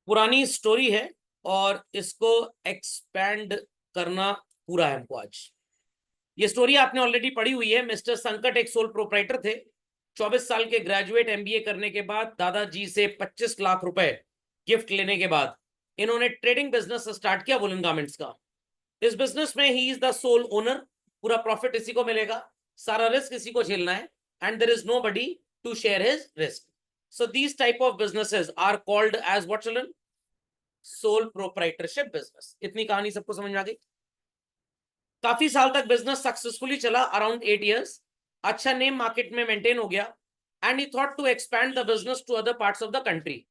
पुरानी स्टोरी है और इसको एक्सपैंड करना पूरा है हमको आज। ये स्टोरी आपने ऑलरेडी पढ़ी हुई है। मिस्टर संकट एक सोल प्रोप्राइटर थे। 24 साल के ग्रेजुएट एमबीए करने के बाद दादाजी से 25 लाख रुपए गिफ्ट लेने के बाद इन्होंने ट्रेडिंग बिजनेस स्टार्ट किया वुलन गारमेंट्स का। इस बिजनेस में ही इज द सोल ओनर। पूरा प्रॉफिट इसी को मिलेगा, सारा रिस्क इसी को झेलना है, and there is nobody to share his risk. So these type of businesses are called as what children? Sole proprietorship business. इतनी कहानी सबको समझ में आ गई? काफी साल तक बिजनेस सक्सेसफुली चला, अराउंड 8 years। अच्छा नेम मार्केट में मेंटेन हो गया, and he thought to expand the business to other parts of the country.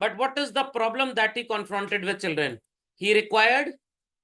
But what is the problem that he confronted with children? He required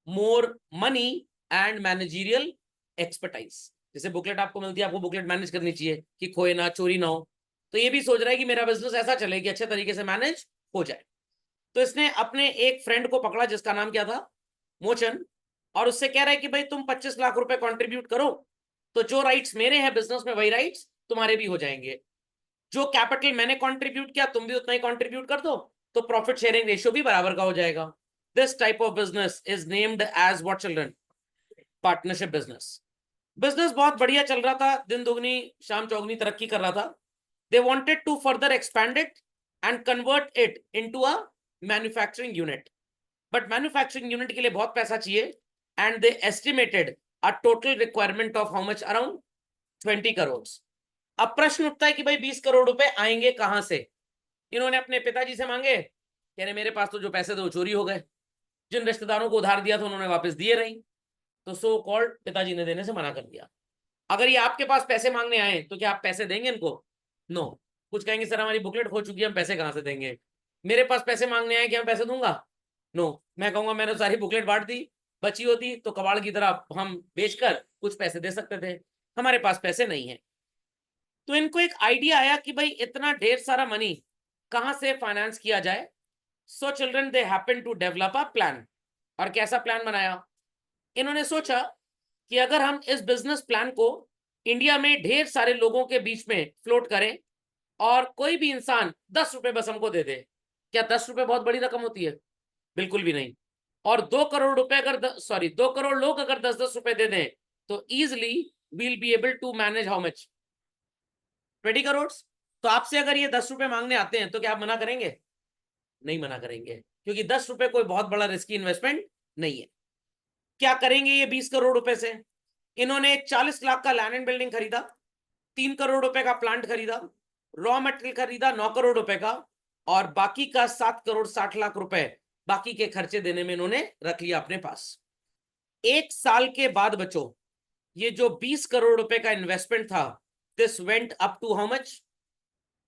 more money and managerial expertise. जैसे booklet आपको मिलती है, आपको booklet manage करनी चाहिए कि खोए ना, चोरी ना हो। तो ये भी सोच रहा है कि मेरा बिजनेस ऐसा चले कि अच्छे तरीके से मैनेज हो जाए। तो इसने अपने एक फ्रेंड को पकड़ा जिसका नाम क्या था? मोचन। और उससे कह रहा है कि भाई तुम 25 लाख रुपए कंट्रीब्यूट करो, तो जो राइट्स मेरे हैं बिजनेस में वही राइट्स तुम्हारे भी हो जाएंगे। जो कैपिटल मैंने कंट्रीब्यूट किया तुम भी उतना ही कंट्रीब्यूट कर दो, तो प्रॉफिट शेयरिंग रेशियो भी बराबर का हो जाएगा। This type of business is named as what children? Partnership business. Business बहुत बढ़िया चल रहा था, दिन दुगनी शाम चौगनी तरक्की कर रहा था। They wanted to further expand it and convert it into a manufacturing unit. But manufacturing unit के लिए बहुत पैसा चाहिए, and they estimated a total requirement of how much? Around 20 crore. अब प्रश्न उठता है कि भाई 20 करोड़ रुपए आएंगे कहां से? इन्होंने अपने पिताजी से मांगे, कह रहे मेरे पास तो जो पैसे थे वो चोरी हो गए, जिन रिश्तेदारों को उधार दिया था उन्होंने वापस दिए नहीं, तो सो कॉल्ड पिताजी ने देने से मना कर दिया। अगर ये आपके पास पैसे मांगने आए तो क्या आप पैसे देंगे इनको? नो। कुछ कहेंगे सर हमारी बुकलेट खो चुकी है, हम पैसे कहां से देंगे। मेरे पास पैसे मांगने आए, क्या मैं पैसे दूंगा? नो। मैं कहूंगा मैंने सारी बुकलेट बांट दी, बची होती तो कबाड़ की तरह हम बेचकर कुछ पैसे दे सकते थे, हमारे पास पैसे नहीं है। तो इनको एक आइडिया आया कि भाई इतना ढेर सारा मनी कहां से फाइनेंस किया जाए। So children they happen to develop a plan. और कैसा प्लान बनाया? इन्होंने सोचा कि अगर हम इस बिजनेस प्लान को इंडिया में ढेर सारे लोगों के बीच में फ्लोट करें और कोई भी इंसान 10 रुपए बस हमको दे दे, क्या 10 रुपए बहुत बड़ी रकम होती है? बिल्कुल भी नहीं। और 2 करोड़ रुपए अगर 2 करोड़ लोग अगर 10-10 रुपए दे दें तो easily will be able to manage how much? 20 crore. तो आपसे अगर ये 10 रुपए मांगने आते हैं तो क्या आप मना करेंगे? नहीं मना करेंगे, क्योंकि 10 रुपए कोई बहुत बड़ा रिस्की इन्वेस्टमेंट नहीं है। क्या करेंगे ये 20 करोड़ रुपए से? इन्होंने 40 लाख का लैंड एंड बिल्डिंग खरीदा, 3 करोड़ रुपए का प्लांट खरीदा, रॉ मटेरियल खरीदा 9 करोड़ रुपए का, और बाकी का 7 करोड़ 60 लाख रुपए बाकी के खर्चे देने में इन्होंने रख लिया अपने पास। 1 साल के बाद बच्चों, ये जो 20 करोड़ रुपए का इन्वेस्टमेंट था, this went up to how much?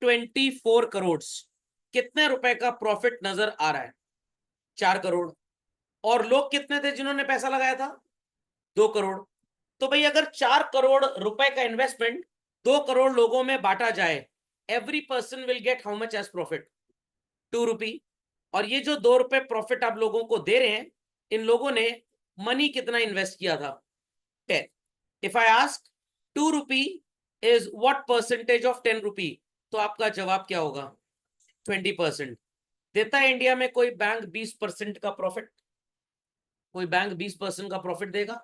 24 crore. कितने रुपए का प्रॉफिट नजर आ रहा है? 4 करोड़। और लोग कितने थे जिन्होंने पैसा लगाया था? 2 करोड़। तो भाई अगर 4 करोड़ रुपए का इन्वेस्टमेंट 2 करोड़ लोगों में बांटा जाए, every person will get how much as profit? 2 rupee. और ये जो 2 रुपए प्रॉफिट आप लोगों को दे रहे हैं, इन लोगों ने मनी कितना इन्वेस्ट किया था? 10। If I ask 2 rupee is what percentage of 10 रुपी, तो आपका जवाब क्या होगा? 20%। देता है इंडिया में कोई बैंक 20% का प्रॉफिट? कोई बैंक 20% का प्रॉफिट देगा?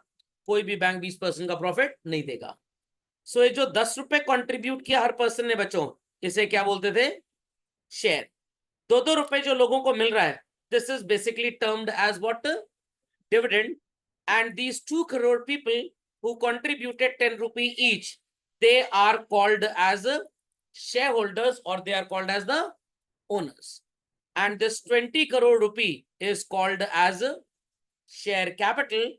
कोई भी बैंक 20% का प्रॉफिट नहीं देगा। सो ये जो 10 रुपए कंट्रीब्यूट किया हर पर्सन ने बच्चों, इसे क्या बोलते थे? शेयर। 2-2 रुपए जो लोगों को मिल रहा है, this is basically termed as what? Dividend. And these 2 crore people who contributed 10 rupee each, they are called as shareholders or they are called as the owners. And this 20 crore rupee is called as share capital,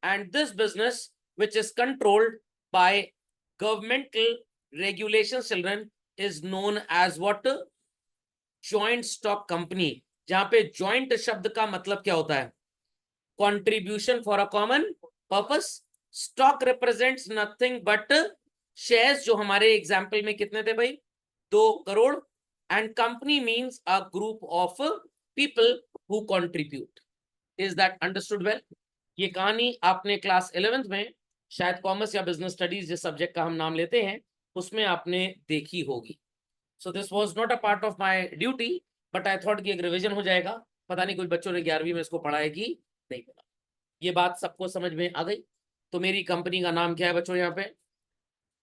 and this business which is controlled by governmental regulations children is known as what? Joint stock company। जहां पे joint शब्द का मतलब क्या होता है? contribution for a common purpose। stock represents nothing but shares, जो हमारे एग्जाम्पल में कितने थे भाई? 2 crore. And company means a group of people who contribute. Is that understood well? ये कहानी आपने क्लास 11th में शायद कॉमर्स या बिजनेस स्टडीज जिस सब्जेक्ट का हम नाम लेते हैं उसमें आपने देखी होगी। So this was not a part of my duty, but I thought कि एक रिवीजन हो जाएगा। पता नहीं कुछ बच्चों ने 11वीं में इसको पढ़ा है कि नहीं पढ़ा। ये बात सबको समझ में आ गई। तो मेरी कंपनी का नाम क्या है बच्चों, यहाँ पे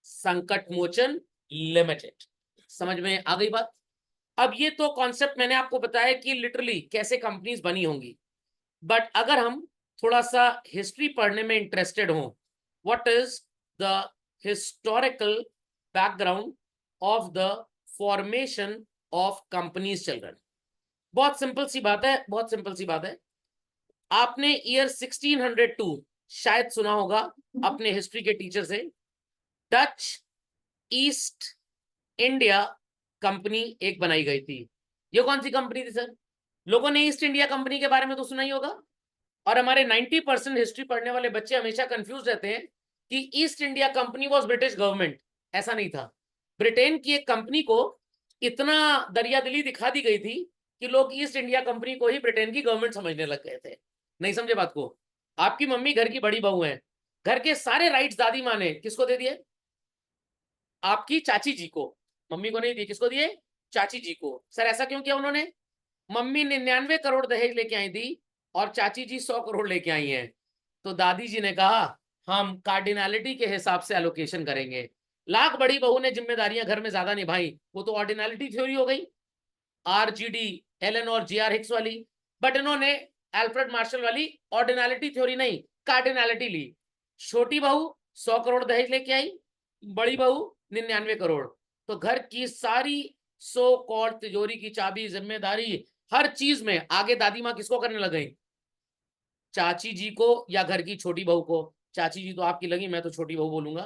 संकट मोचन लिमिटेड। समझ में आ गई बात। अब ये तो कॉन्सेप्ट मैंने आपको बताया कि लिटरली कैसे कंपनीज बनी होंगी, बट अगर हम थोड़ा सा हिस्ट्री पढ़ने में इंटरेस्टेड हो, what is the historical background of the formation of companies children. बहुत सिंपल सी बात है, बहुत सिंपल सी बात है। आपने ईयर 1602 शायद सुना होगा अपने हिस्ट्री के टीचर से, डच ईस्ट इंडिया कंपनी एक बनाई गई थी। ये कौन सी कंपनी थी सर? लोगों ने ईस्ट इंडिया कंपनी के बारे में तो सुना ही होगा, और हमारे 90% हिस्ट्री पढ़ने वाले बच्चे हमेशा कंफ्यूज रहते हैं कि east India company was British government. ऐसा नहीं था। ब्रिटेन की एक कंपनी को इतना दरियादिली दिखा दी गई थी कि लोग ईस्ट इंडिया कंपनी को ही ब्रिटेन की गवर्नमेंट समझने लग गए थे। नहीं समझे बात को? आपकी मम्मी घर की बड़ी बहू है, घर के सारे राइट्स दादी माँ ने किसको दे दिए? आपकी चाची जी को। मम्मी को नहीं दिए, किसको दिए? चाची जी को। सर ऐसा क्यों किया उन्होंने? मम्मी 99 करोड़ दहेज लेके आई थी और चाची जी 100 करोड़ लेके आई हैं। तो दादी जी ने कहा हम कार्डिनलिटी के हिसाब से एलोकेशन करेंगे। लाख बड़ी बहू ने जिम्मेदारियां घर में ज्यादा निभाई, वो तो ऑर्डिनलिटी थ्योरी हो गई, आरजीडी एलन और जेआर हिक्स वाली। बट इन्होंने एल्फ्रेड मार्शल वाली ऑर्डिनलिटी थ्योरी नहीं, कार्डिनलिटी ली। छोटी बहू 100 करोड़ दहेज लेके आई, बड़ी बहू 99 करोड़। तो घर की सारी सो कॉल्ड तिजोरी की चाबी, जिम्मेदारी, हर चीज में आगे दादी माँ किसको करने लग गई? चाची जी को या घर की छोटी बहू को। चाची जी तो आपकी लगी, मैं तो छोटी बहू बोलूंगा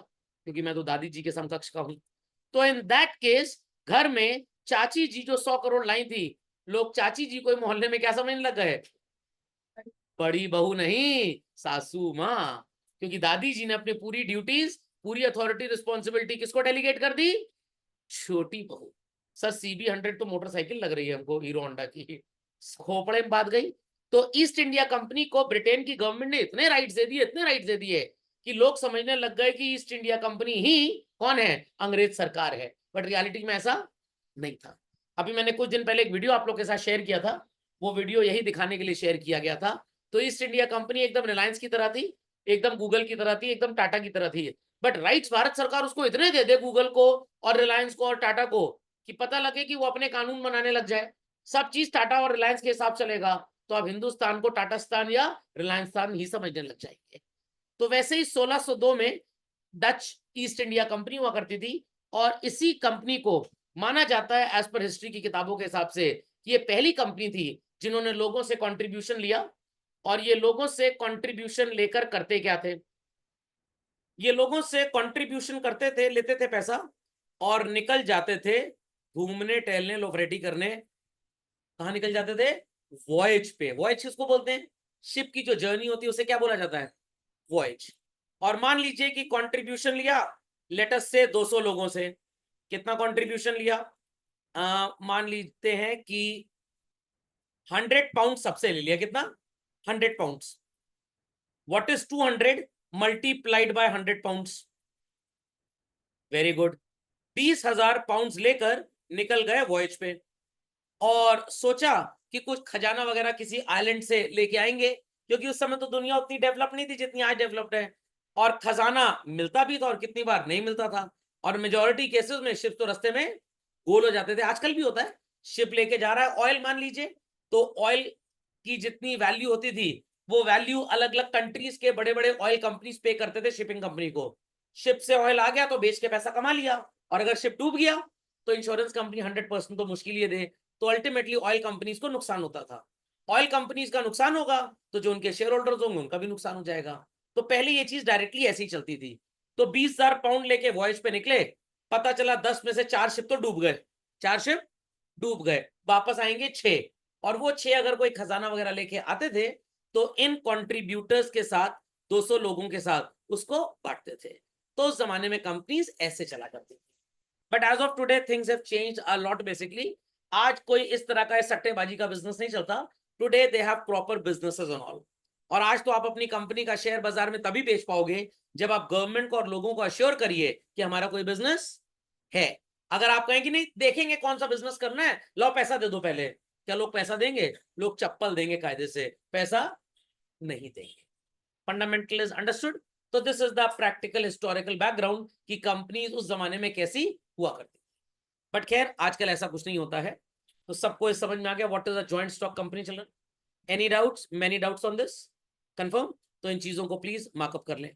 क्योंकि मैं तो दादी जी के समकक्ष का हूं। तो इन दैट केस घर में चाची जी जो 100 करोड़ लाई थी, लोग चाची जी को मोहल्ले में क्या समझने लग गए? बड़ी बहू नहीं, सासू माँ। क्योंकि दादी जी ने अपनी पूरी ड्यूटीज, पूरी अथॉरिटी, रिस्पॉन्सिबिलिटी किसको डेलीगेट कर दी? छोटी बहू। सर CB100 तो मोटरसाइकिल लग रही है हमको, हीरो होंडा की। खोपड़े में बात गई। तो ईस्ट इंडिया कंपनी को ब्रिटेन की गवर्नमेंट ने इतने राइट्स दे दिए, इतने राइट्स दे दिए कि लोग समझने लग गए कि ईस्ट इंडिया कंपनी ही कौन है? अंग्रेज सरकार है। बट रियलिटी में ऐसा नहीं था। अभी मैंने कुछ दिन पहले एक वीडियो आप लोग के साथ शेयर किया था, वो वीडियो यही दिखाने के लिए शेयर किया गया था। तो ईस्ट इंडिया कंपनी एकदम रिलायंस की तरह थी, एकदम गूगल की तरह थी, एकदम टाटा की तरह थी। बट राइट्स भारत सरकार उसको इतने दे दे, गूगल को और रिलायंस को और टाटा को, कि पता लगे कि वो अपने कानून बनाने लग जाए, सब चीज टाटा और रिलायंस के हिसाब चलेगा, तो अब हिंदुस्तान को टाटास्तान या रिलायंसस्तान ही समझने लग जाएंगे। तो वैसे ही 1602 में डच ईस्ट इंडिया कंपनी हुआ करती थी, और इसी कंपनी को माना जाता है एज पर हिस्ट्री की किताबों के हिसाब से कि ये पहली कंपनी थी जिन्होंने लोगों से कंट्रीब्यूशन लिया। और ये लोगों से कंट्रीब्यूशन लेकर करते क्या थे? ये लोगों से कंट्रीब्यूशन करते थे, लेते थे पैसा और निकल जाते थे घूमने टहलने लोफरेटी करने। कहाँ निकल जाते थे? वॉयज पे। वॉयज किसको बोलते हैं? शिप की जो जर्नी होती है उसे क्या बोला जाता है? वॉयज। और मान लीजिए कि कंट्रीब्यूशन लिया लेटस से 200 लोगों से। कितना कंट्रीब्यूशन लिया? मान लेते हैं कि 100 पाउंड सबसे ले लिया। कितना? 100 pounds. What is 200 multiplied by 100 pounds? Very good. 20,000 pounds लेकर निकल गए वॉयज पे, और सोचा कि कुछ खजाना वगैरह किसी आइलैंड से लेके आएंगे, क्योंकि उस समय तो दुनिया उतनी डेवलप नहीं थी जितनी आज डेवलप्ड है। और खजाना मिलता भी था और कितनी बार नहीं मिलता था, और मेजोरिटी केसेस में शिप तो रास्ते में गोल हो जाते थे। आजकल भी होता है, शिप लेके जा रहा है ऑयल मान लीजिए, तो ऑयल की जितनी वैल्यू होती थी वो वैल्यू अलग अलग कंट्रीज के बड़े बड़े ऑयल कंपनीज पे करते थे शिपिंग कंपनी को। शिप से ऑयल आ गया तो बेच के पैसा कमा लिया, और अगर शिप डूब गया तो इंश्योरेंस कंपनी 100% तो मुश्किल ही दे। तो अल्टीमेटली ऑयल कंपनीज को नुकसान होता था। ऑयल कंपनीज का नुकसान होगा तो जो उनके शेयर होल्डर्स होंगे उनका भी नुकसान हो जाएगा। तो पहले ये चीज डायरेक्टली ऐसी ही चलती थी। तो 20,000 पाउंड लेके वॉयज पे निकले, पता चला 10 में से 4 शिप तो डूब गए। 4 शिप डूब गए, वापस आएंगे 6, और वो 6 अगर कोई खजाना वगैरह लेके आते थे तो इन कॉन्ट्रीब्यूटर्स के साथ 200 लोगों के साथ उसको बांटते थे। तो उस जमाने में कंपनीज ऐसे चला करती थी। But as of today things have changed a lot. Basically आज कोई इस तरह का सट्टेबाजी का बिजनेस नहीं चलता। Today they have proper businesses and all. और आज तो आप अपनी कंपनी का शेयर बाजार में तभी बेच पाओगे जब आप गवर्नमेंट को और लोगों को अश्योर करिए कि हमारा कोई बिजनेस है। अगर आप कहें कि नहीं देखेंगे कौन सा बिजनेस करना है, लो पैसा दे दो पहले, क्या लोग पैसा देंगे? लोग चप्पल देंगे कायदे से, पैसा नहीं देंगे। Fundamental is understood. तो this is the practical historical background कि कंपनीज उस जमाने में कैसी हुआ करती। बट खैर आजकल ऐसा कुछ नहीं होता है। तो सबको इस समझ में आ गया what is a joint stock company children? Any doubts? Many doubts on this? Confirm? तो इन चीजों को प्लीज मार्कअप कर लें।